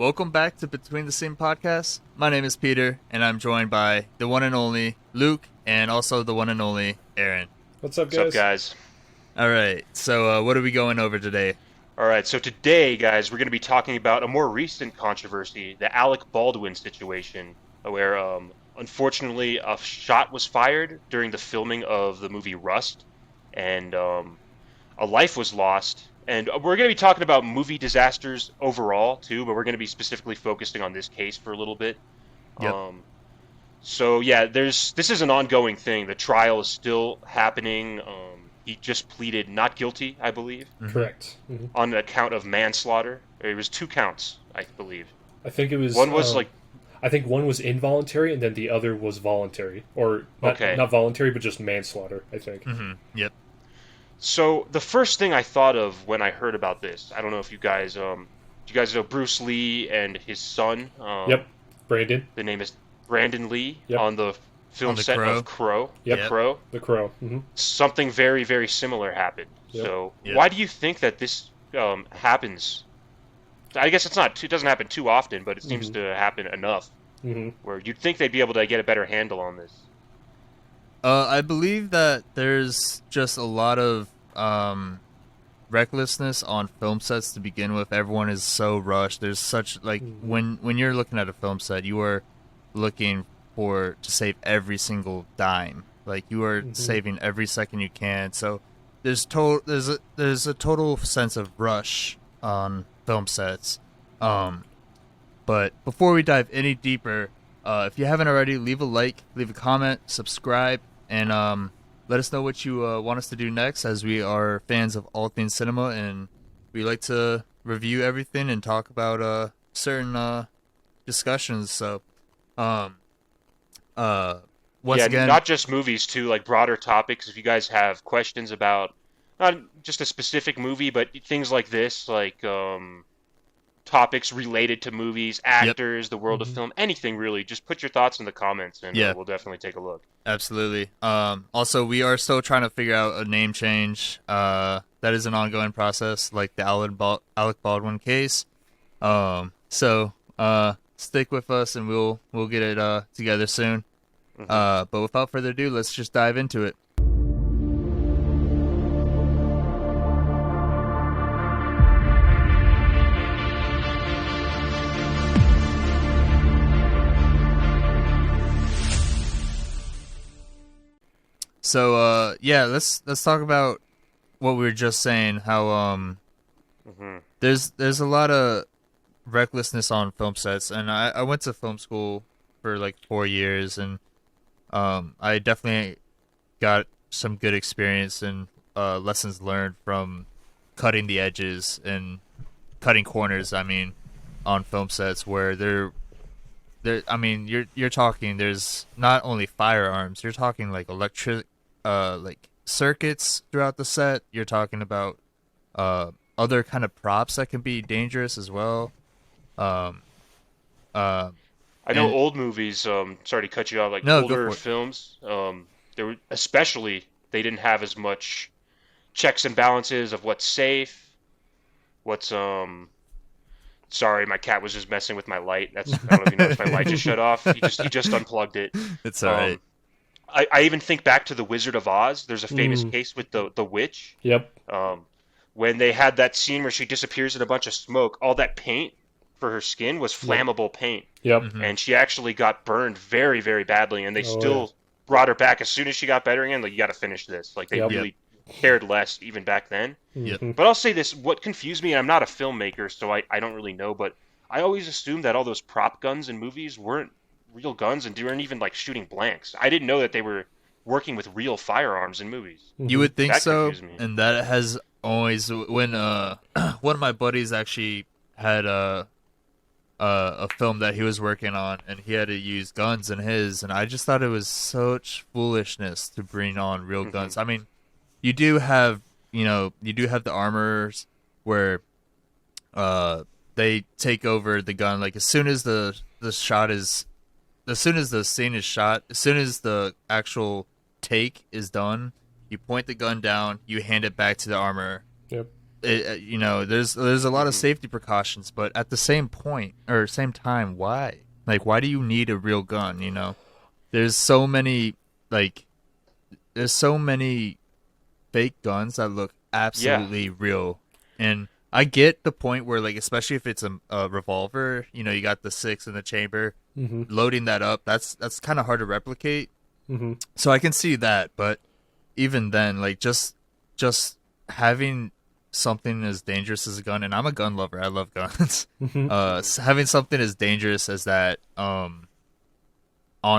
Welcome back to Between the Scene podcast. My name is Peter, and I'm joined by the one and only Luke, and also the one and only Aaron. What's up, guys? What's up, guys? All right, so what are we going over today? All right, so today, guys, we're going to be talking about a more recent controversy, the Alec Baldwin situation, where unfortunately a shot was fired during the filming of the movie Rust, and a life was lost. And we're going to be talking about movie disasters overall, too, but we're going to be specifically focusing on this case for a little bit. Yep. So, yeah, this is an ongoing thing. The trial is still happening. He just pleaded not guilty, I believe. Mm-hmm. Correct. On account of manslaughter. It was 2 counts, I believe. I think it was... One was I think one was involuntary, and then the other was voluntary. Or, not voluntary, but just manslaughter, I think. Mm-hmm. Yep. So, the first thing I thought of when I heard about this, I don't know if you guys... do you guys know Bruce Lee and his son? Yep. Brandon. The name is Brandon Lee. Yep. On the film set of Crow. Yep. Crow. The Crow. Mm-hmm. Something very, very similar happened. Yep. So, why do you think that this happens? I guess it doesn't happen too often, but it seems to happen enough where you'd think they'd be able to get a better handle on this. I believe that there's just a lot of recklessness on film sets to begin with. Everyone is so rushed. There's such when you're looking at a film set, you are looking to save every single dime. Like you are saving every second you can. So there's a total sense of rush on film sets. But before we dive any deeper, if you haven't already, leave a like, leave a comment, subscribe, and let us know what you want us to do next, as we are fans of all things cinema, and we like to review everything and talk about certain discussions. So, once again, not just movies too, like broader topics. If you guys have questions about not just a specific movie, but things like this, like topics related to movies, actors, the world of film, anything really, just put your thoughts in the comments, and we'll definitely take a look. Absolutely. Also, we are still trying to figure out a name change. That is an ongoing process, like the Alec Baldwin case. So stick with us, and we'll get it together soon. But without further ado, let's just dive into it. So let's talk about what we were just saying. How there's a lot of recklessness on film sets, and I went to film school for like 4 years, and I definitely got some good experience and lessons learned from cutting the edges and cutting corners. I mean, on film sets where you're talking. There's not only firearms. You're talking like electric, like circuits throughout the set. You're talking about other kind of props that can be dangerous as well. I know old movies. Sorry to cut you off. Older films. They didn't have as much checks and balances of what's safe, what's Sorry, my cat was just messing with my light. I don't know if you noticed my light just shut off. He just unplugged it. It's all right. I even think back to The Wizard of Oz. There's a famous case with the witch. Yep. When they had that scene where she disappears in a bunch of smoke, all that paint for her skin was flammable paint. Yep. And she actually got burned very, very badly, and they still brought her back as soon as she got better again. Like, you got to finish this. Like, they really cared less even back then. But I'll say this, what confused me, and I'm not a filmmaker, so I don't really know, but I always assumed that all those prop guns in movies weren't real guns and weren't even like shooting blanks. I didn't know that they were working with real firearms in movies. You would think That so, confused me. and that has always, when one of my buddies actually had a film that he was working on, and he had to use guns in his, and I just thought it was such foolishness to bring on real guns. I mean, you do have the armors where they take over the gun. Like, as soon as the scene is shot, as soon as the actual take is done, you point the gun down, you hand it back to the armor. Yep. there's a lot of safety precautions, but at the same point or same time, why? Like, why do you need a real gun? There's so many like there's so many fake guns that look absolutely real, and I get the point where, like, especially if it's a revolver, you got the 6 in the chamber, loading that up. That's kind of hard to replicate. So I can see that, but even then, like, just having something as dangerous as a gun, and I'm a gun lover. I love guns. Having something as dangerous as that on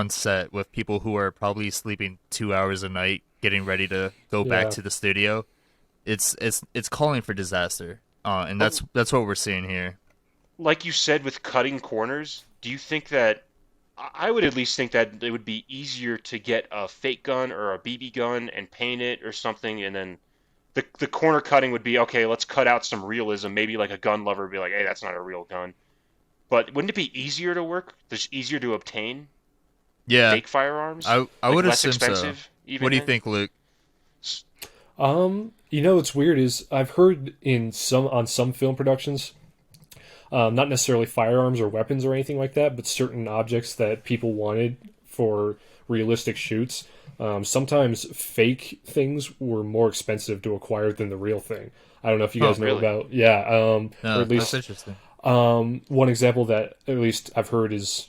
set with people who are probably sleeping 2 hours a night, getting ready to go back to the studio, it's calling for disaster. And that's what we're seeing here. Like you said, with cutting corners, do you think that I would at least think that it would be easier to get a fake gun or a BB gun and paint it or something, and then the corner cutting would be, okay, let's cut out some realism. Maybe like a gun lover would be like, hey, that's not a real gun. But wouldn't it be easier to work? Just easier to obtain? Yeah, fake firearms. I would less assume expensive, so. Even what do you then? think, Luke? What's weird is I've heard on some film productions, not necessarily firearms or weapons or anything like that, but certain objects that people wanted for realistic shoots. Sometimes fake things were more expensive to acquire than the real thing. I don't know if you guys know about. Yeah. No, or at least, that's interesting. One example that at least I've heard has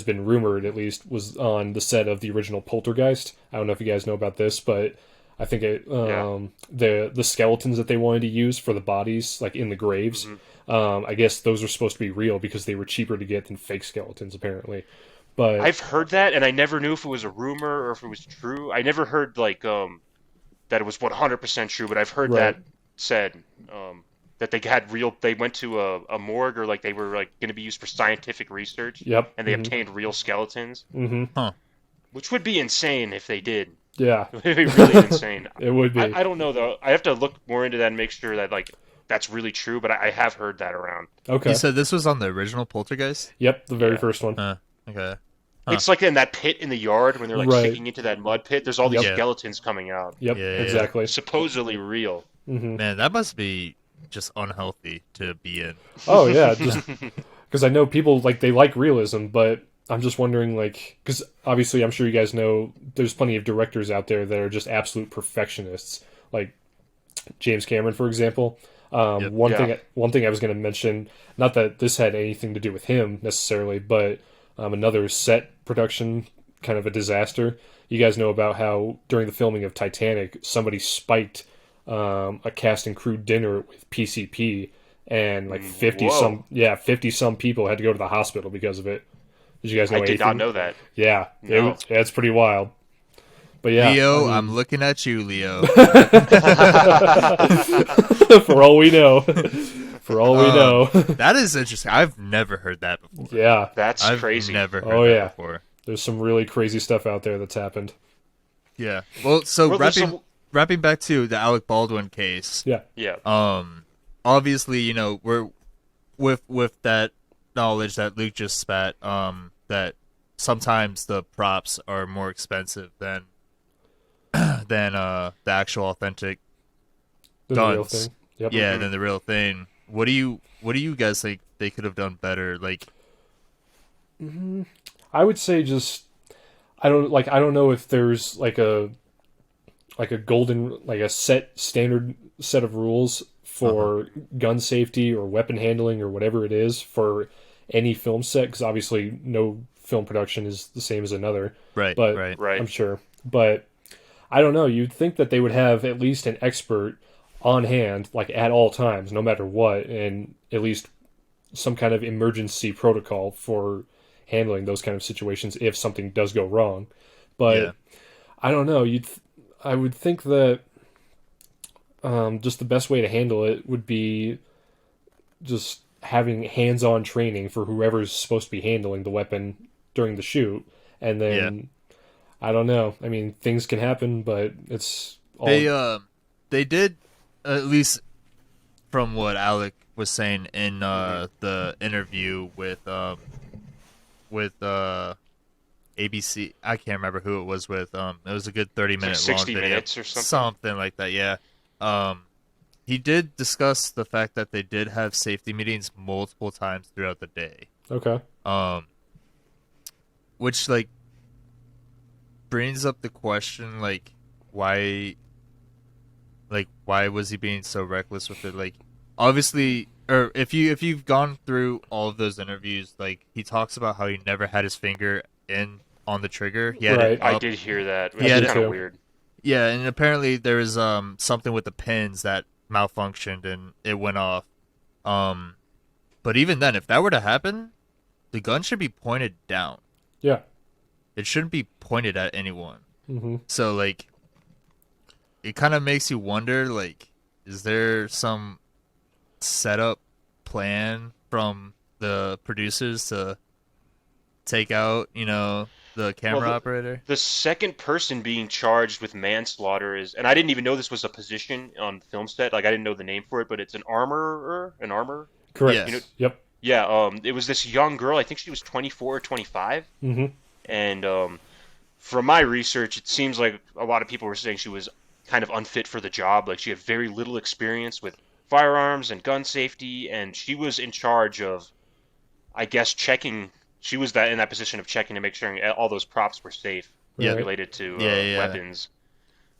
been rumored, at least, was on the set of the original Poltergeist. I don't know if you guys know about this, but I think the skeletons that they wanted to use for the bodies, like in the graves, I guess those are supposed to be real because they were cheaper to get than fake skeletons, apparently. But I've heard that, and I never knew if it was a rumor or if it was true. I never heard that it was 100% true, but I've heard that said that they had they went to a morgue, or like they were like going to be used for scientific research. Yep. And they obtained real skeletons. Huh. Which would be insane if they did. Yeah. It would be really insane. It would be. I don't know though. I have to look more into that and make sure that like that's really true, but I have heard that around. Okay. You said this was on the original Poltergeist? Yep, the very first one. Okay. It's like in that pit in the yard when they're like kicking into that mud pit. There's all these skeletons coming out. Yep, exactly. Supposedly real. Man, that must be just unhealthy to be in. Oh yeah, just because I know people they like realism, but I'm just wondering because obviously I'm sure you guys know there's plenty of directors out there that are just absolute perfectionists, like James Cameron, for example. One thing I was going to mention, not that this had anything to do with him necessarily, but another set production kind of a disaster. You guys know about how during the filming of Titanic, somebody spiked a cast and crew dinner with PCP, and 50 some people had to go to the hospital because of it. Did you guys know anything? I did not know that. Yeah, no. It's pretty wild. But yeah, Leo, I'm looking at you, Leo. For all we know. For all we know. That is interesting. I've never heard that before. Yeah. That's crazy. I've never heard that before. There's some really crazy stuff out there that's happened. Yeah. Well, wrapping back to the Alec Baldwin case. Yeah. Yeah. Obviously, we're with that knowledge that Luke just spat, that sometimes the props are more expensive than the actual authentic guns. The real thing. Yep. Yeah, than the real thing. What do you guys think they could have done better? I would say I don't know if there's a golden a standard set of rules for gun safety or weapon handling or whatever it is for any film set, because obviously no film production is the same as another. Right. I'm sure. But I don't know. You'd think that they would have at least an expert on hand, at all times, no matter what, and at least some kind of emergency protocol for handling those kind of situations if something does go wrong. But I don't know. I would think that just the best way to handle it would be just having hands-on training for whoever's supposed to be handling the weapon during the shoot, and then I don't know. I mean, things can happen, but it's all... They did, at least from what Alec was saying in the interview with ABC. I can't remember who it was with. It was a good 30-minute long 60 video. minutes or something. Something like that, yeah. he did discuss the fact that they did have safety meetings multiple times throughout the day. Okay. Which like brings up the question why why was he being so reckless with it? Like obviously, or if you've gone through all of those interviews, like he talks about how he never had his finger in on the trigger. He had Right. it I up. did hear that, He which had is it kind of too. weird. Yeah, and apparently there was something with the pins that malfunctioned and it went off. Um, but even then, if that were to happen, the gun should be pointed down. Yeah. It shouldn't be pointed at anyone. Mm-hmm. So like, it kind of makes you wonder, like, is there some setup plan from the producers to take out, the Well, camera operator? the second person being charged with manslaughter is, and I didn't even know this was a position on film set. Like I didn't know the name for it, but it's an armorer, an armor. Correct. You know, Yes. Yep. yeah. It was this young girl. I think she was 24 or 25, Mm-hmm. and from my research, it seems like a lot of people were saying she was kind of unfit for the job. Like she had very little experience with firearms and gun safety, and she was in charge of, I guess, checking. She was in that position of checking to make sure all those props were safe Yeah. Right. related to Yeah, yeah. weapons.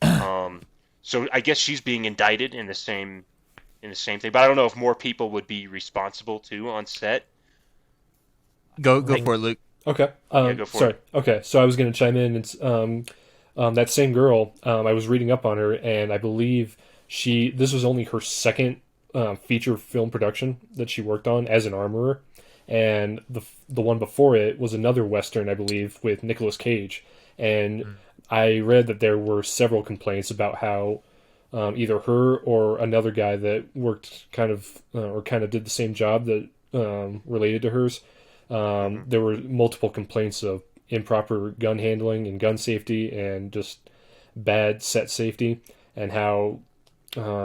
Um, so I guess she's being indicted in the same thing. But I don't know if more people would be responsible too on set. Go Like- for it, Luke. Okay. Yeah, go for sorry. it. Okay. So I was going to chime in. It's that same girl. I was reading up on her, and I believe this was only her second feature film production that she worked on as an armorer, and the one before it was another western, I believe, with Nicolas Cage. And I read that there were several complaints about how either her or another guy that worked kind of did the same job that related to hers. There were multiple complaints of improper gun handling and gun safety and just bad set safety, and how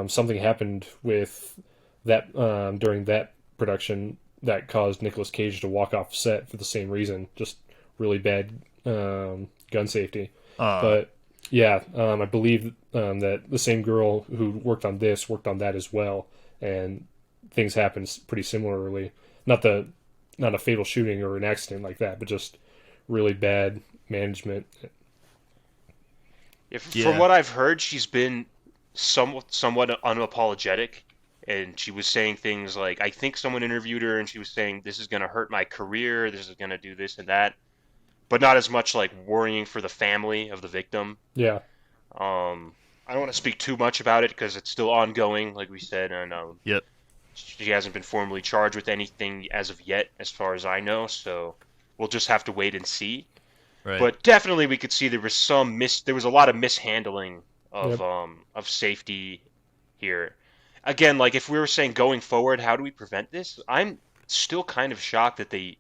something happened with that during that production that caused Nicolas Cage to walk off set for the same reason, just really bad gun safety. But yeah, I believe that the same girl who worked on this worked on that as well, and things happened pretty similarly. Not a fatal shooting or an accident like that, but just really bad management. From what I've heard, she's been somewhat unapologetic, and she was saying things like, I think someone interviewed her and she was saying, this is going to hurt my career, this is going to do this and that, but not as much like worrying for the family of the victim. Yeah. I don't want to speak too much about it because it's still ongoing, like we said, and Yep. she hasn't been formally charged with anything as of yet, as far as I know, so we'll just have to wait and see. Right. But definitely we could see there was there was a lot of mishandling of safety here. Again, like if we were saying going forward, how do we prevent this? I'm still kind of shocked that they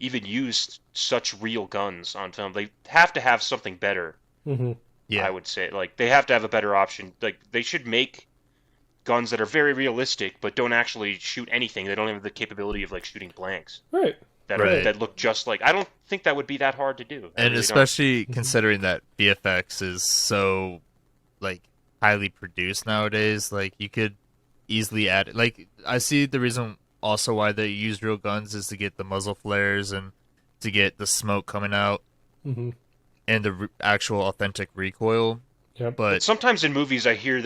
even used such real guns on film. They have to have something better. Mm-hmm. Yeah. I would say, like, they have to have a better option. Like, they should make guns that are very realistic but don't actually shoot anything. They don't have the capability of like shooting blanks Right. that look just like. I don't think that would be that hard to do. I And really especially considering that VFX is so like highly produced nowadays, like you could easily add, like, I see the reason also why they use real guns is to get the muzzle flares and to get the smoke coming out Mm-hmm. and the actual authentic recoil. Yep. But sometimes in movies I hear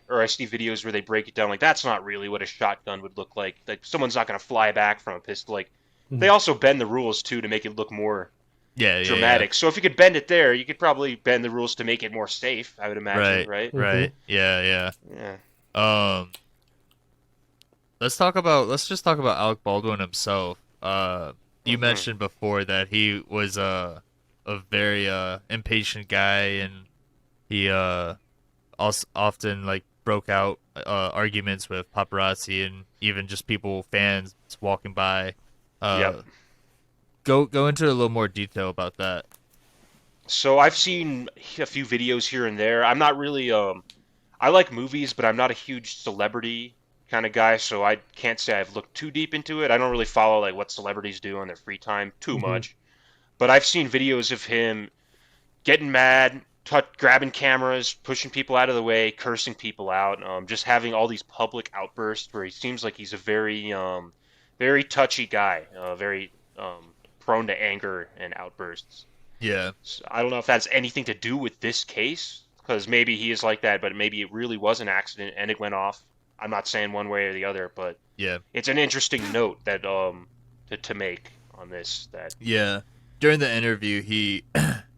or I see videos where they break it down like that's not really what a shotgun would look like. Like someone's not going to fly back from a pistol. Like they also bend the rules too to make it look more yeah, dramatic. So if you could bend it there, you could probably bend the rules to make it more safe. I would imagine, right? Right. Yeah. Yeah. Let's just talk about Alec Baldwin himself. You mentioned before that he was a very impatient guy, and he also often like broke out arguments with paparazzi and even just fans walking by. Yep. Go into a little more detail about that. So I've seen a few videos here and there. I'm not really I like movies, but I'm not a huge celebrity kind of guy, so I can't say I've looked too deep into it. I don't really follow like what celebrities do on their free time too much. But I've seen videos of him getting mad grabbing cameras, pushing people out of the way, cursing people out, just having all these public outbursts where he seems like he's a very touchy guy, very prone to anger and outbursts. Yeah. So I don't know if that's anything to do with this case, because maybe he is like that, but maybe it really was an accident and it went off. I'm not saying one way or the other, but Yeah. it's an interesting note that to make on this. That Yeah. During the interview, he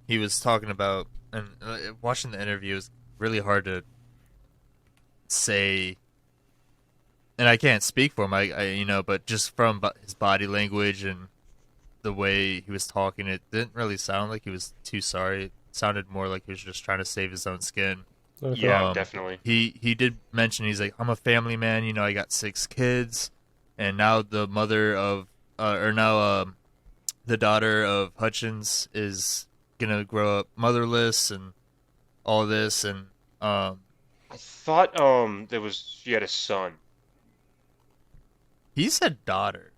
he was talking about, and watching the interview is really hard to say, and I can't speak for him. But just from his body language and the way he was talking, it didn't really sound like he was too sorry. It sounded more like he was just trying to save his own skin. Okay. yeah, definitely. He did mention, he's like, I'm a family man. I got 6 kids, and now the mother of the daughter of Hutchins is gonna grow up motherless and all this, and I thought she had a son. he said daughter.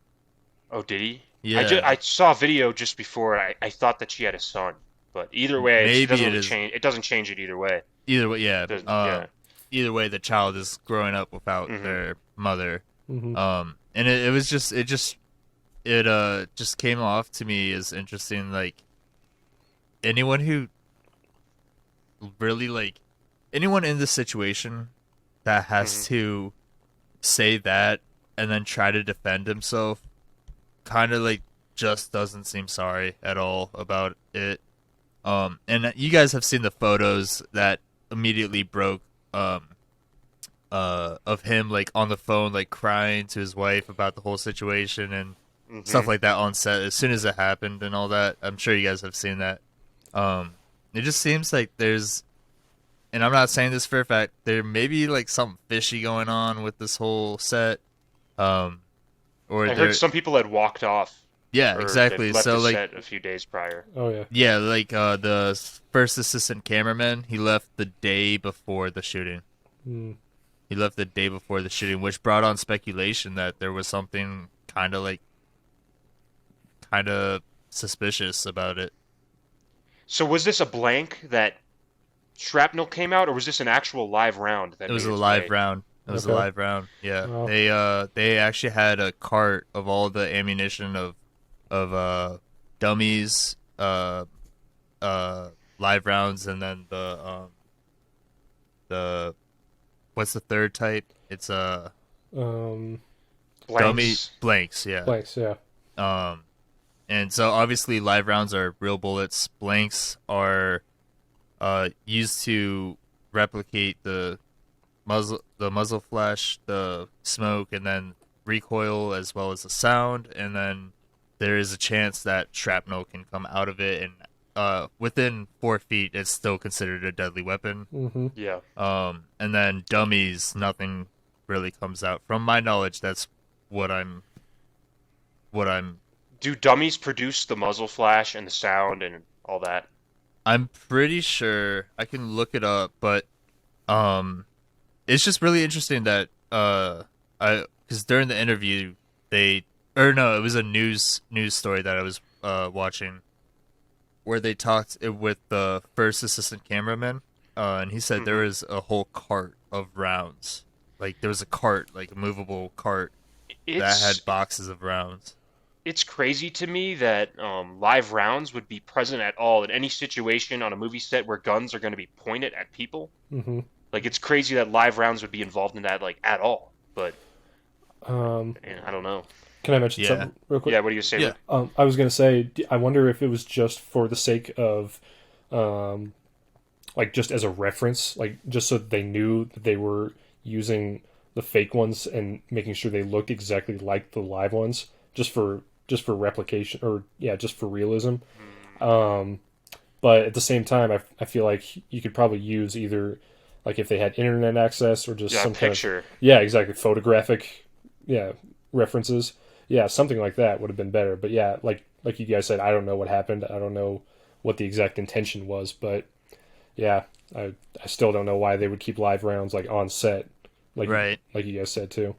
Oh, did he? Yeah. I saw a video just before. I thought that she had a son, but either way, Maybe it doesn't it really is. change. It doesn't change it either way. Either way, yeah. Yeah. Either way, the child is growing up without Mhm. their mother. Mm-hmm. And it was just just came off to me as interesting. Like, anyone who really, like, anyone in this situation that has to say that and then try to defend himself, kind of like just doesn't seem sorry at all about it. And you guys have seen the photos that immediately broke of him, like, on the phone, like, crying to his wife about the whole situation and stuff like that on set as soon as it happened and all that. I'm sure you guys have seen that. It just seems like there's, and I'm not saying this for a fact, there may be like something fishy going on with this whole set. Or I heard some people had walked off. Yeah, or exactly. they'd left So the like, set a few days prior. Oh yeah. yeah, like the first assistant cameraman, he left the day before the shooting. Mm. He left the day before the shooting, which brought on speculation that there was something kind of suspicious about it. So was this a blank that shrapnel came out, or was this an actual live round? That It was made a its live way? round. It was a Okay. live round. Yeah. Wow. They actually had a cart of all the ammunition of dummies, live rounds, and then the what's the third type? It's Um. dummy Blanks. blanks. Yeah. Blanks. Yeah. And so obviously live rounds are real bullets. Blanks are used to replicate the muzzle flash, the smoke, and then recoil, as well as the sound. And then there is a chance that shrapnel can come out of it, and within 4 feet, it's still considered a deadly weapon. Mm-hmm. Yeah. And then dummies, nothing really comes out. From my knowledge, that's what I'm. Do dummies produce the muzzle flash and the sound and all that? I'm pretty sure I can look it up, but it's just really interesting that because during the interview it was a news story that I was watching where they talked with the first assistant cameraman, and he said there was a whole cart of rounds. Like, there was a cart, like a movable cart that had boxes of rounds. It's crazy to me that live rounds would be present at all in any situation on a movie set where guns are going to be pointed at people. Mm-hmm. Like, it's crazy that live rounds would be involved in that, like, at all. But I don't know. Can I mention something real quick? Yeah, what do you say? Yeah. Luke? I was gonna say, I wonder if it was just for the sake of, like, just as a reference, like, just so that they knew that they were using the fake ones and making sure they looked exactly like the live ones, just for replication, or just for realism. But at the same time, I feel like you could probably use either, like, if they had internet access, or just some picture. exactly, photographic, references. Yeah, something like that would have been better. But yeah, like you guys said, I don't know what happened. I don't know what the exact intention was. But yeah, I still don't know why they would keep live rounds, like, on set, like you guys said too.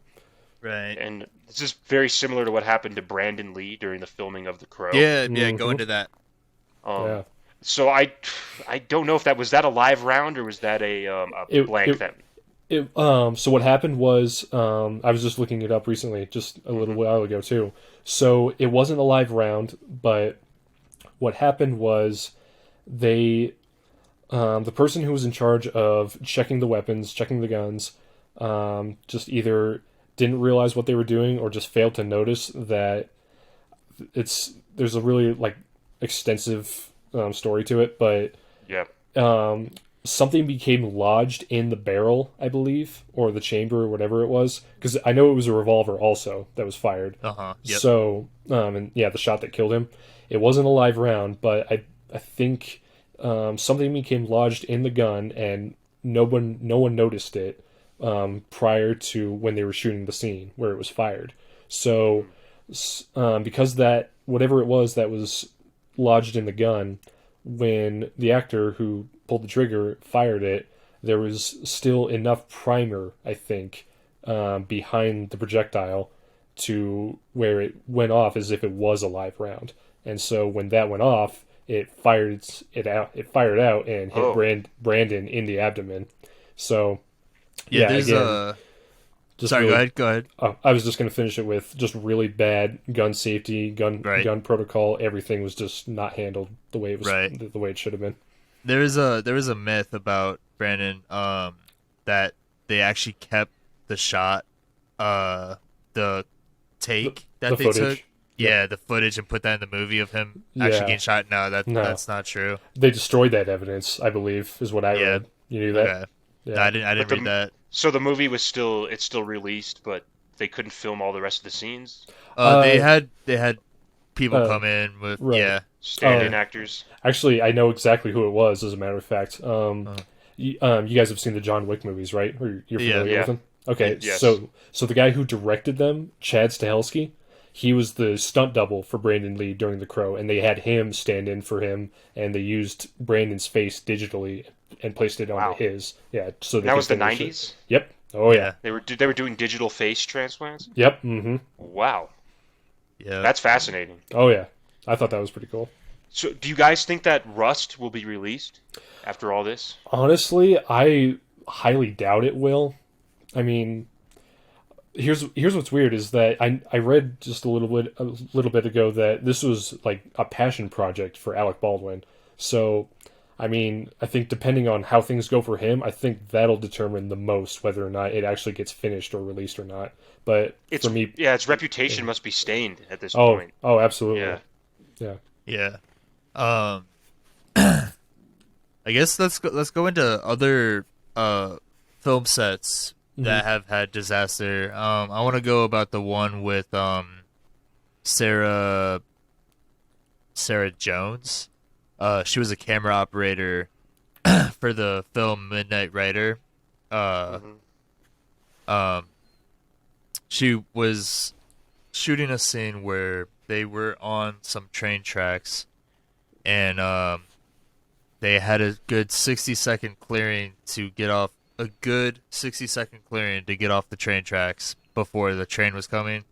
Right. And this is very similar to what happened to Brandon Lee during the filming of The Crow. Yeah, go into that. Yeah. So I don't know if that a live round or was that a It, blank it, that. so what happened was, I was just looking it up recently, just a little Mhm. while ago too. So it wasn't a live round, but what happened was they, the person who was in charge of checking the weapons, checking the guns, just either didn't realize what they were doing or just failed to notice that there's a really like extensive story to it, but Yeah. um, something became lodged in the barrel, I believe, or the chamber or whatever it was, because I know it was a revolver also that was fired. Yep. So, and yeah, the shot that killed him, it wasn't a live round, but I think something became lodged in the gun, and no one noticed it prior to when they were shooting the scene where it was fired. So, Mhm. because that whatever it was that was lodged in the gun, when the actor who pulled the trigger fired it, there was still enough primer, I think, behind the projectile to where it went off as if it was a live round. And so when that went off, it fired it out. It fired out and hit Oh. Brandon in the abdomen. So Yeah, yeah, there's again, a. just Sorry, go really. ahead. Go ahead. I was just going to finish it with just really bad gun safety, Right, gun protocol. Everything was just not handled the way it was, right. the way it should have been. There is a myth about Brandon that they actually kept the shot, uh the The, take the that they took. footage. Yep. Yeah, the footage and put that in the movie of him actually Yeah. getting shot. No, No, that's not true. they destroyed that evidence. I believe is what I Yeah. read. You knew that? Okay. No, Yeah. I But didn't read that. so the movie was still released, but they couldn't film all the rest of the scenes. They Uh. had people Uh. come in with, Right. yeah. Stand-in Uh. actors. Actually, I know exactly who it was. As a matter of fact, Uh, you guys have seen the John Wick movies, right? Or you're yeah. familiar with Yeah. them? Okay, Yes. so the guy who directed them, Chad Stahelski, he was the stunt double for Brandon Lee during The Crow, and they had him stand in for him, and they used Brandon's face digitally and placed it onto Wow. his. Yeah, so And they that could was the finish it. 90s. Yep. Oh yeah. Yeah. They were doing digital face transplants. Yep. Mm-hmm. Wow, Yeah. that's fascinating. Oh yeah. I thought that was pretty cool. So, do you guys think that Rust will be released after all this? Honestly, I highly doubt it will. I mean, here's what's weird is that I read just a little bit ago that this was like a passion project for Alec Baldwin. So, I mean, I think depending on how things go for him, I think that'll determine the most whether or not it actually gets finished or released or not. But It's for me, yeah, its reputation must be stained at this oh, point. oh, absolutely. Yeah. Yeah. Yeah. Um I guess let's go into other film sets Hmm. that have had disaster. I want to go about the one with Sarah Sarah Jones. She was a camera operator for the film Midnight Rider. Uh, Hmm. um, she was shooting a scene where they were on some train tracks, and they had a good 60-second clearing to get off a good 60-second clearing to get off the train tracks before the train was coming.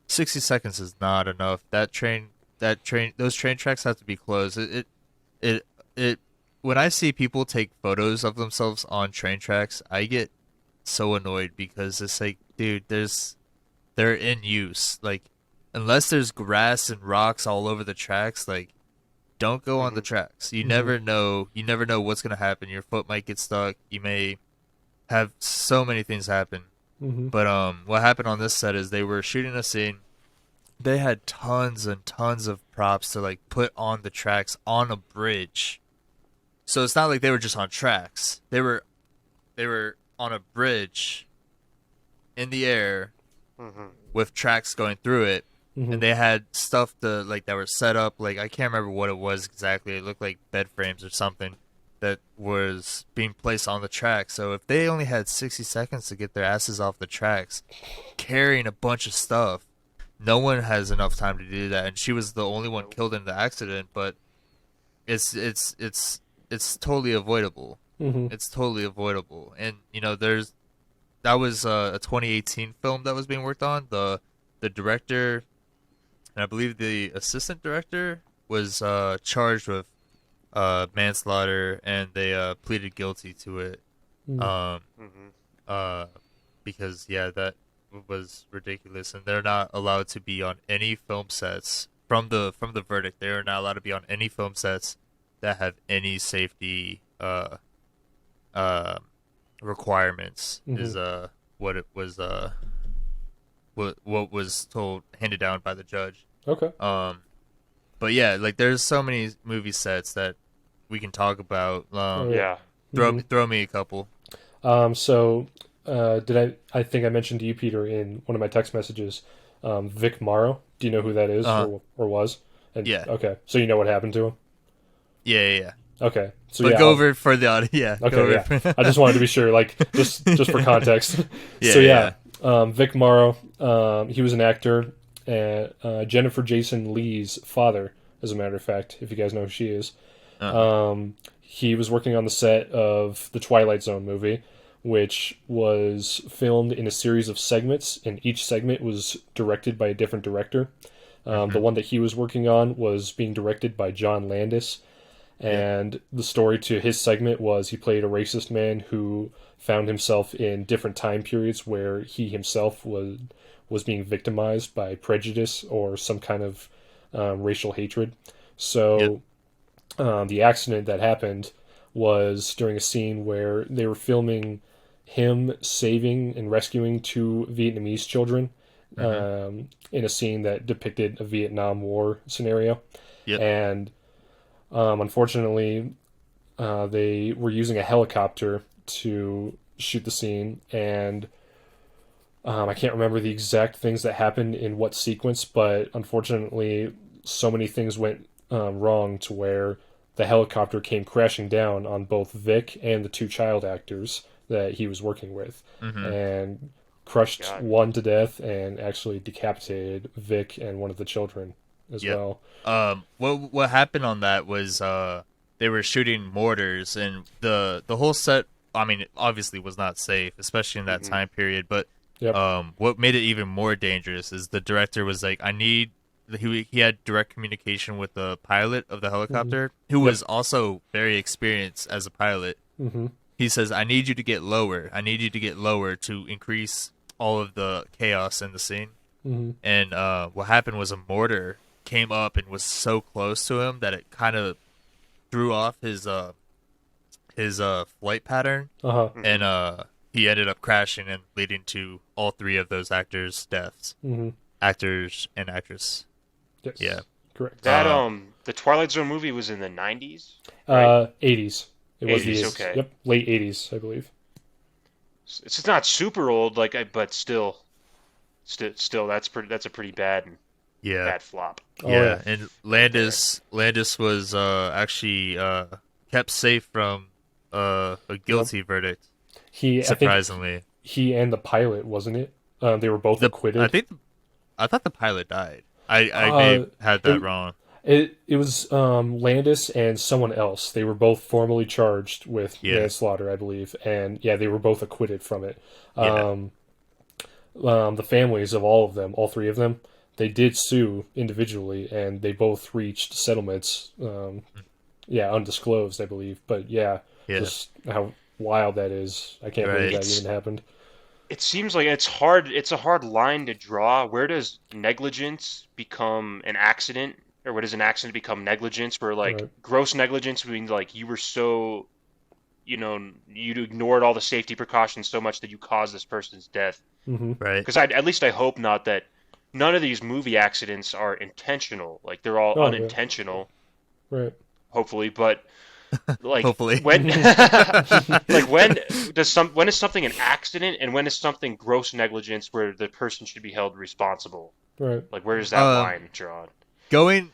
60 seconds is not enough. Those train tracks have to be closed. It when I see people take photos of themselves on train tracks, I get so annoyed because it's like, dude, they're in use. Like, unless there's grass and rocks all over the tracks, like, don't go on the Hmm. tracks. You Hmm. never know. You never know what's gonna happen. Your foot might get stuck. You may have so many things happen. Hmm. But what happened on this set is they were shooting a scene. They had tons and tons of props to like put on the tracks on a bridge. So it's not like they were just on tracks. They were on a bridge in the air Hmm. with tracks going through it, Hmm. and they had stuff to like that were set up. Like, I can't remember what it was exactly. It looked like bed frames or something that was being placed on the track. So if they only had 60 seconds to get their asses off the tracks, carrying a bunch of stuff, no one has enough time to do that. And she was the only one killed in the accident, but it's totally avoidable. Hmm. It's totally avoidable. And that was a 2018 film that was being worked on. The director and I believe the assistant director was charged with manslaughter, and they pleaded guilty to it. Um, Mm-hmm. uh, because that was ridiculous, and they're not allowed to be on any film sets from the verdict. They are not allowed to be on any film sets that have any safety uh requirements. Is what it was what was told handed down by the judge. Okay. But yeah, like there's so many movie sets that we can talk about. Yeah. Throw me a couple. So, I think I mentioned to you, Peter, in one of my text messages, Vic Morrow. Do you know who that is or was? And, Yeah. Okay. So you know what happened to him? Yeah. Okay. So But yeah, go over it for the audio. Yeah. go Okay, over yeah. it. I just wanted to be sure, like just for context. Yeah, So yeah. Vic Morrow, he was an actor, and Jennifer Jason Leigh's father, as a matter of fact, if you guys know who she is. He was working on the set of the Twilight Zone movie, which was filmed in a series of segments, and each segment was directed by a different director. The one that he was working on was being directed by John Landis. And the story to his segment was he played a racist man who found himself in different time periods where he himself was being victimized by prejudice or some kind of racial hatred. So the accident that happened was during a scene where they were filming him saving and rescuing two Vietnamese children in a scene that depicted a Vietnam War scenario. Yep. And unfortunately, they were using a helicopter to shoot the scene, and I can't remember the exact things that happened in what sequence, but unfortunately, so many things went wrong to where the helicopter came crashing down on both Vic and the two child actors that he was working with, and crushed one to death and actually decapitated Vic and one of the children as well. What happened on that was they were shooting mortars, and the whole set, I mean, it obviously was not safe, especially in that time period. But what made it even more dangerous is the director was like, he had direct communication with the pilot of the helicopter, who was also very experienced as a pilot. He says, I need you to get lower. I need you to get lower to increase all of the chaos in the scene. And what happened was a mortar came up and was so close to him that it kind of threw off his flight pattern, and he ended up crashing and leading to all three of those actors' deaths. Actors and actress. Yes. Yeah. Correct. That the Twilight Zone movie was in the 90s. 80s. It was 80s, the 80s. okay. Yep, late 80s, I believe. It's not super old, but still, that's a pretty bad flop. Yeah, and Landis was actually kept safe from a guilty verdict. Surprisingly, I think he and the pilot, wasn't it? They were both acquitted. I thought the pilot died. I may have had that wrong. It was Landis and someone else. They were both formally charged with manslaughter, I believe, and they were both acquitted from it. The families of all of them, all three of them, they did sue individually, and they both reached settlements. Undisclosed, I believe, but just how wild that is. I can't believe that even happened. It seems like it's hard. It's a hard line to draw. Where does negligence become an accident, or where does an accident become negligence? Where gross negligence would mean like you were so, you ignored all the safety precautions so much that you caused this person's death. Right. Because at least I hope not that none of these movie accidents are intentional. Like they're all unintentional. Right. Hopefully, but like hopefully when when is something an accident and when is something gross negligence where the person should be held responsible? Right. Like where is that line drawn? Going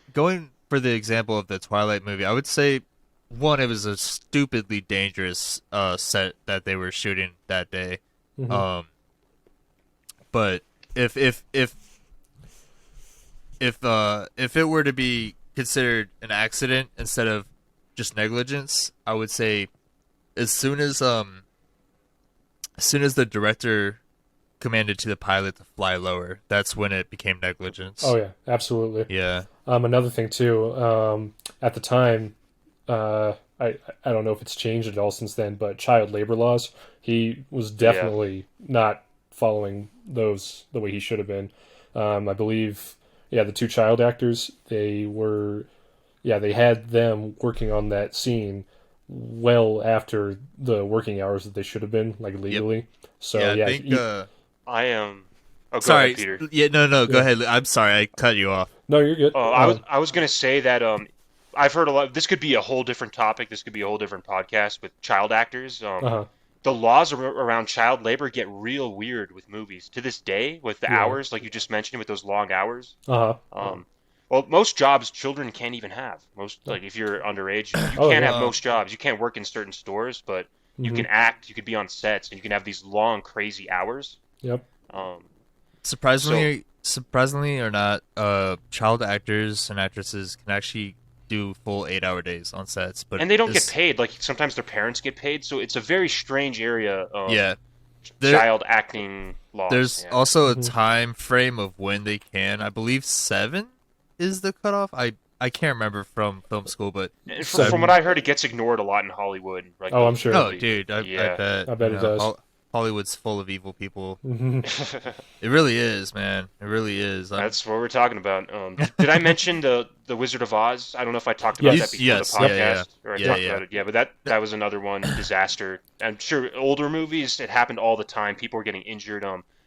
for the example of the Twilight movie, I would say one, it was a stupidly dangerous set that they were shooting that day. But if it were to be considered an accident instead of just negligence, I would say as soon as the director commanded to the pilot to fly lower, that's when it became negligence. Oh yeah, absolutely. Yeah. Another thing too, at the time, I don't know if it's changed at all since then, but child labor laws, he was definitely not following those the way he should have been. I believe, the two child actors, they had them working on that scene well after the working hours that they should have been, like legally. Yep. So I think I am. Oh, go sorry, ahead, Peter. Yeah, no, go ahead. I'm sorry, I cut you off. No, you're good. I was gonna say that I've heard a lot. This could be a whole different topic. This could be a whole different podcast with child actors. The laws around child labor get real weird with movies to this day, with the hours, like you just mentioned, with those long hours. Well, most jobs children can't even have. Like if you're underage, you can't have most jobs. You can't work in certain stores, but you can act. You could be on sets, and you can have these long, crazy hours. Yep. Surprisingly or not, child actors and actresses can actually do full 8-hour days on sets, but they don't get paid. Like sometimes their parents get paid, so it's a very strange area. Child acting laws. There's also a time frame of when they can. I believe 7 is the cutoff. I can't remember from film school, but from what I heard, it gets ignored a lot in Hollywood. Like, I'm sure. No, dude, I bet it does. Hollywood's full of evil people. It really is, man. It really is. That's what we're talking about. Did I mention the Wizard of Oz? I don't know if I talked about that before the podcast. Or I talked about it. Yeah, but that was another one, disaster. I'm sure older movies, it happened all the time. People were getting injured.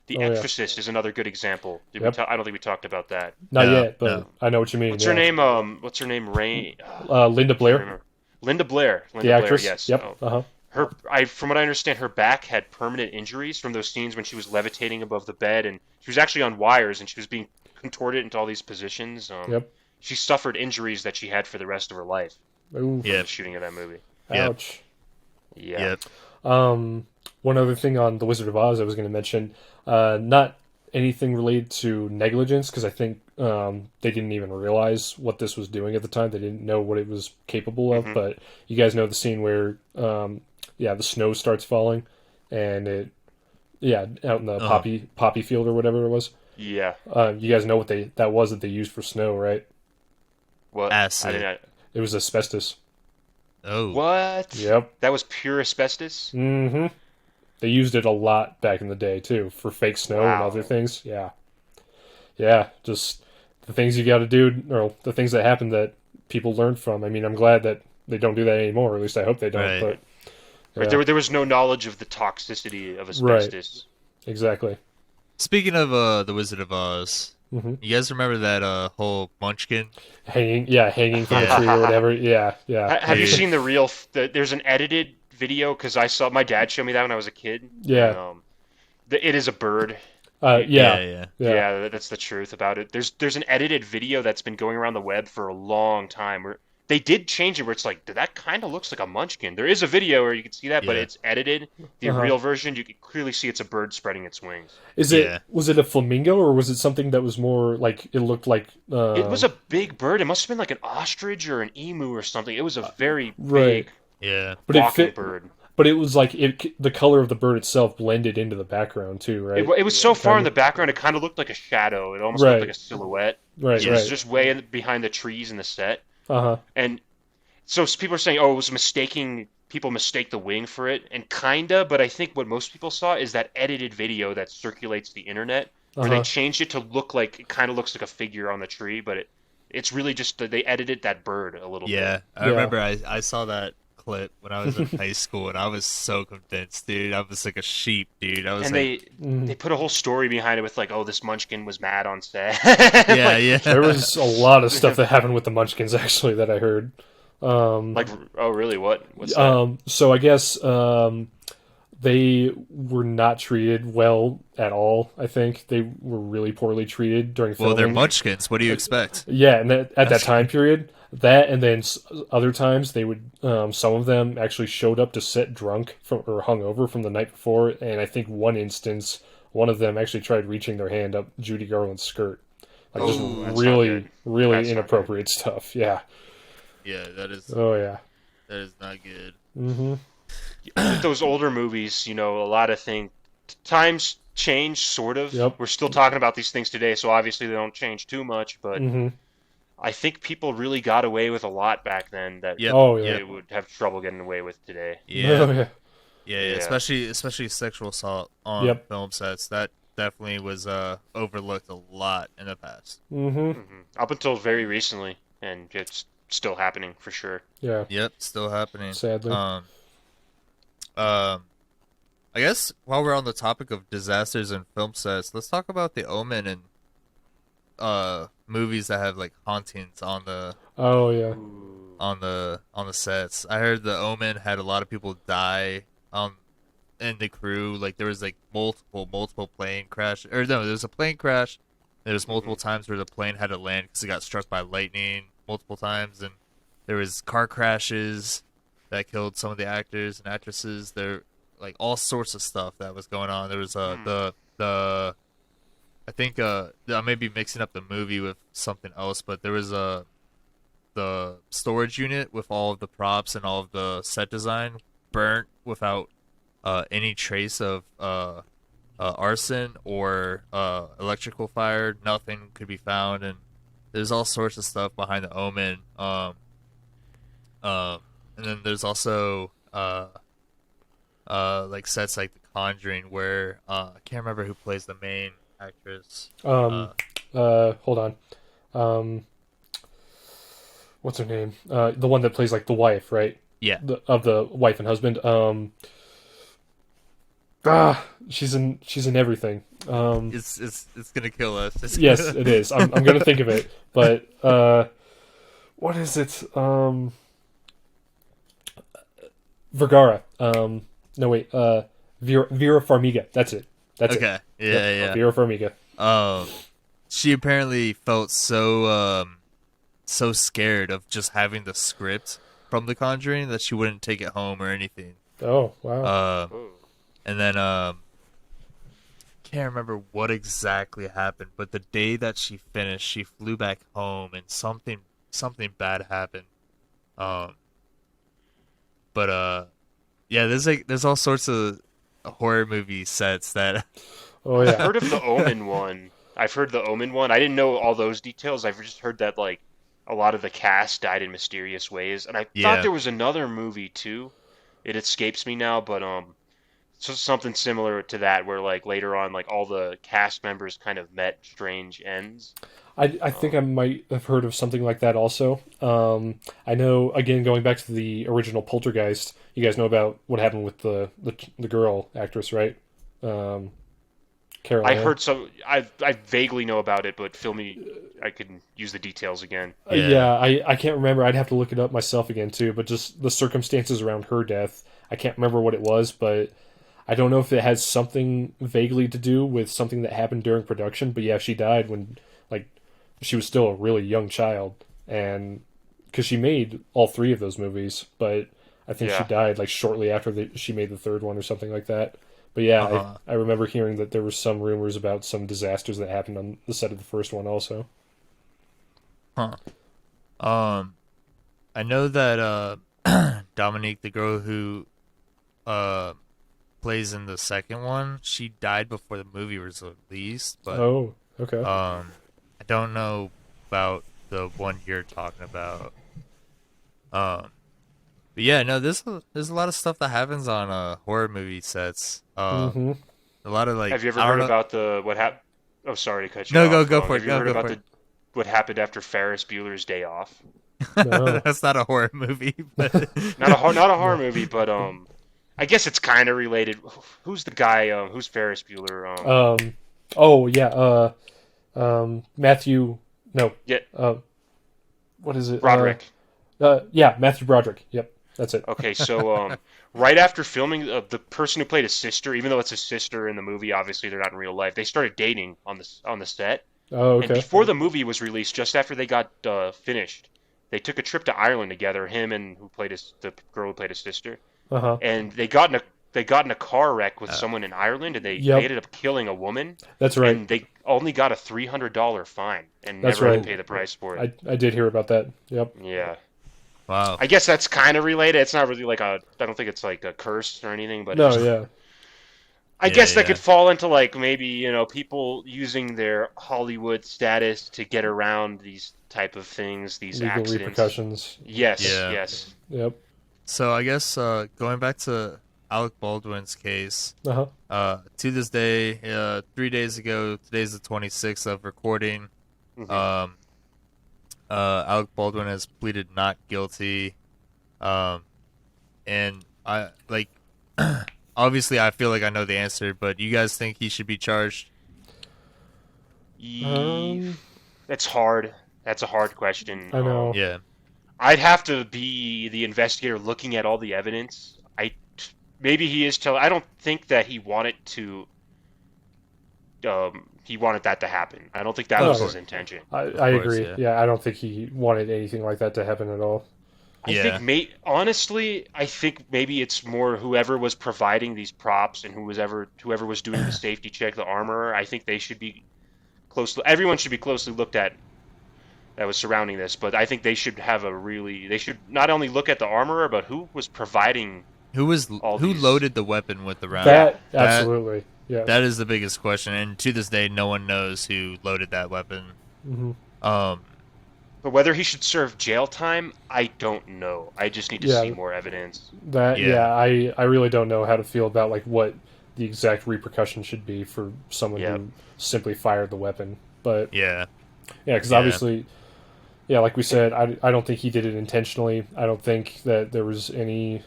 The Exorcist is another good example. I don't think we talked about that. Not yet, but I know what you mean. What's her name? What's her name? Linda Blair. Linda Blair. The actress. Yes. Yep. From what I understand, her back had permanent injuries from those scenes when she was levitating above the bed, and she was actually on wires, and she was being contorted into all these positions. She suffered injuries that she had for the rest of her life. Ooh. From the shooting of that movie. Ouch. Yeah. One other thing on The Wizard of Oz I was going to mention, not anything related to negligence, because I think they didn't even realize what this was doing at the time. They didn't know what it was capable of, but you guys know the scene where the snow starts falling, and out in the poppy field or whatever it was. Yeah. You guys know what that was that they used for snow, right? What? Acid. It was asbestos. Oh. What? Yep. That was pure asbestos? Mm-hmm. They used it a lot back in the day, too, for fake snow and other things. Yeah. Yeah, just the things you got to do, or the things that happen that people learn from. I mean, I'm glad that they don't do that anymore, or at least I hope they don't. Right. But There was no knowledge of the toxicity of asbestos. Right. Exactly. Speaking of The Wizard of Oz, you guys remember that whole munchkin? Hanging from the tree or whatever. Yeah. Have you seen the real... there's an edited video, because my dad showed me that when I was a kid. Yeah. It is a bird. Yeah, that's the truth about it. There's an edited video that's been going around the web for a long time where they did change it, where it's like, that kind of looks like a munchkin. There is a video where you can see that, but it's edited. The real version, you can clearly see it's a bird spreading its wings. Was it a flamingo, or was it something that was more like, it looked like... It was a big bird. It must have been like an ostrich or an emu or something. It was a very big walking bird. But it was like the color of the bird itself blended into the background too, right? It was so far in the background, it kind of looked like a shadow. It almost looked like a silhouette. Right, It was just way behind the trees in the set. And so people are saying, it was people mistake the wing for it, and kinda, but I think what most people saw is that edited video that circulates the internet, where they changed it to look like, it kind of looks like a figure on the tree, but it's really just that they edited that bird a little bit. Yeah, I remember I saw that clip when I was in high school, and I was so convinced, dude. I was like a sheep, dude. I was they put a whole story behind it with like, this Munchkin was mad on set. Yeah. There was a lot of stuff that happened with the Munchkins actually that I heard. Really? What's that? So I guess they were not treated well at all. I think they were really poorly treated during filming. Well, they're Munchkins. What do you expect? Yeah, and at that time period. That, and then other times they would, some of them actually showed up to set drunk or hungover from the night before, and I think one instance, one of them actually tried reaching their hand up Judy Garland's skirt. Like, just really inappropriate stuff. Yeah. Yeah, that is... Oh, yeah. That is not good. Mm-hmm. With those older movies, a lot of things... Times change, sort of. Yep. We're still talking about these things today, so obviously they don't change too much, but... I think people really got away with a lot back then that Yep. Oh yeah. they would have trouble getting away with today. Yeah. Oh, yeah. Yeah. Yeah. Especially sexual assault on Yep. film sets. That definitely was overlooked a lot in the past. Mm-hmm. Up until very recently, and it's still happening for sure. Yeah. Yep, still happening. Sadly. Um, I guess while we're on the topic of disasters and film sets, let's talk about The Omen and movies that have like hauntings on the Oh yeah. sets. I heard The Omen had a lot of people die in the crew. Like there was like multiple plane crash, or no, there was a plane crash. There was multiple times where the plane had to land because it got struck by lightning multiple times, and there was car crashes that killed some of the actors and actresses. There, like all sorts of stuff that was going on. There was the I think I may be mixing up the movie with something else, but there was the storage unit with all of the props and all of the set design burnt without any trace of arson or electrical fire. Nothing could be found, and there's all sorts of stuff behind The Omen. And then there's also like sets like The Conjuring, where I can't remember who plays the main actress. Hold on. What's her name? The one that plays like the wife, right? Yeah. Of the wife and husband. She's in everything. It's gonna kill us. Yes, it is. I'm gonna think of it, but what is it? Vergara. No wait. Vera Farmiga. That's it. That's it. Okay. Yeah, Yep, yeah. Vera Farmiga. She apparently felt so scared of just having the script from The Conjuring that she wouldn't take it home or anything. Oh wow. And then can't remember what exactly happened, but the day that she finished, she flew back home and something bad happened. But yeah, there's all sorts of horror movie sets that. Oh yeah. I've heard of the Omen one. I've heard the Omen one. I didn't know all those details. I've just heard that like a lot of the cast died in mysterious ways, and I thought there was another movie too. It escapes me now, but so something similar to that, where like later on, like all the cast members kind of met strange ends. I think I might have heard of something like that also. I know, again, going back to the original Poltergeist, you guys know about what happened with the girl actress, right? Carol I Ann. heard some. I vaguely know about it, but fill me. I can use the details again. Yeah, I can't remember. I'd have to look it up myself again too. But just the circumstances around her death, I can't remember what it was, but I don't know if it has something vaguely to do with something that happened during production. But yeah, she died when like she was still a really young child, and because she made all three of those movies, but I think she died like shortly after she made the third one or something like that. But yeah, I remember hearing that there were some rumors about some disasters that happened on the set of the first one also. Huh. I know that Dominique, the girl who plays in the second one, she died before the movie was released. But oh, okay. I don't know about the one you're talking about. But yeah, no, there's a lot of stuff that happens on horror movie sets. A lot of like. Have you ever heard about the what happened? Oh, sorry to cut you No, off. go for it. Have you heard Go about for it. what happened after Ferris Bueller's Day Off? No. That's not a horror movie, but Not a horror movie, but I guess it's kind of related. Who's the guy? Who's Ferris Bueller? Oh yeah. Matthew. No. Yeah. What is it? Broderick. Yeah, Matthew Broderick. Yep, that's it. Okay, so right after filming, the person who played his sister, even though it's his sister in the movie, obviously they're not in real life. They started dating on the set. Oh, okay. And before the movie was released, just after they got finished, they took a trip to Ireland together. Him and the girl who played his sister. And they got in a car wreck with someone in Ireland, and they ended up killing a woman. That's right. And they only got a $300 fine and That's never right. had to pay the price for it. I did hear about that. Yep. Yeah. wow. I guess that's kind of related. It's not really like I don't think it's like a curse or anything, but No, yeah. I guess that could fall into like maybe people using their Hollywood status to get around these type of things, these legal accidents. repercussions. Yes, Yeah. yes. Yep. So I guess going back to Alec Baldwin's case, Uh-huh. to this day, 3 days ago, today's the 26th of recording. Mhm. Alec Baldwin has pleaded not guilty, and I like. Obviously, I feel like I know the answer, but you guys think he should be charged? That's hard. That's a hard question. I know. Yeah. I'd have to be the investigator looking at all the evidence. Maybe he is telling. I don't think that he wanted to. He wanted that to happen. I don't think that was his intention. I course, agree. Yeah, I don't think he wanted anything like that to happen at all. I think, honestly, I think maybe it's more whoever was providing these props and whoever was doing the safety check, the armorer. I think they should be everyone should be closely looked at that was surrounding this. But I think they should they should not only look at the armorer, but who was providing. Who loaded the weapon with the round? Absolutely. Yeah. That is the biggest question, and to this day, no one knows who loaded that weapon. Mm-hmm. But whether he should serve jail time, I don't know. I just need to see more evidence. I really don't know how to feel about like what the exact repercussion should be for someone who simply fired the weapon. But because obviously, like we said, I don't think he did it intentionally. I don't think that there was any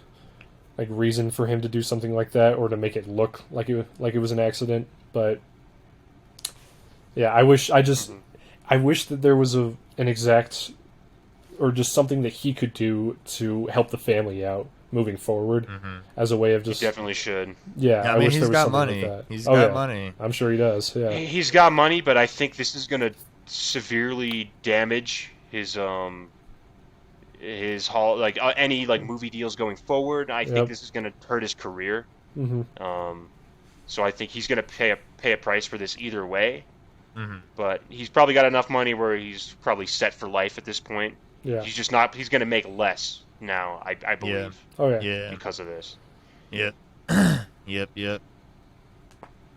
like reason for him to do something like that or to make it look like it was an accident. But I wish that there was an exact or just something that he could do to help the family out moving forward as a way of just. He definitely should. Yeah, I mean, wish he's there was got something money. like that. He's got money. I'm sure he does. Yeah, he's got money, but I think this is going to severely damage his any like movie deals going forward. I think this is going to hurt his career. So I think he's going to pay a price for this either way. But he's probably got enough money where he's probably set for life at this point. Yeah. He's just not. He's going to make less now, I believe. Yeah. Oh yeah. Because of this. Yep. Yep.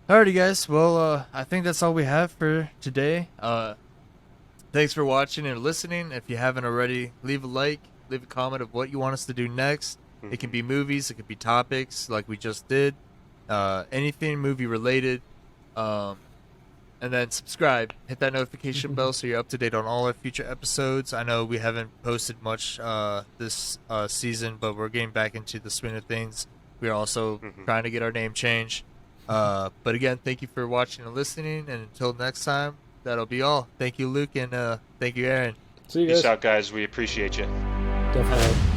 Alrighty, guys. Well, I think that's all we have for today. Thanks for watching and listening. If you haven't already, leave a like, leave a comment of what you want us to do next. It can be movies, it could be topics like we just did, anything movie related. And then subscribe, hit that notification bell so you're up to date on all our future episodes. I know we haven't posted much this season, but we're getting back into the swing of things. We're also trying to get our name changed. But again, thank you for watching and listening. And until next time, that'll be all. Thank you, Luke, and thank you, Aaron. See you guys. Peace out, guys. We appreciate you. Definitely.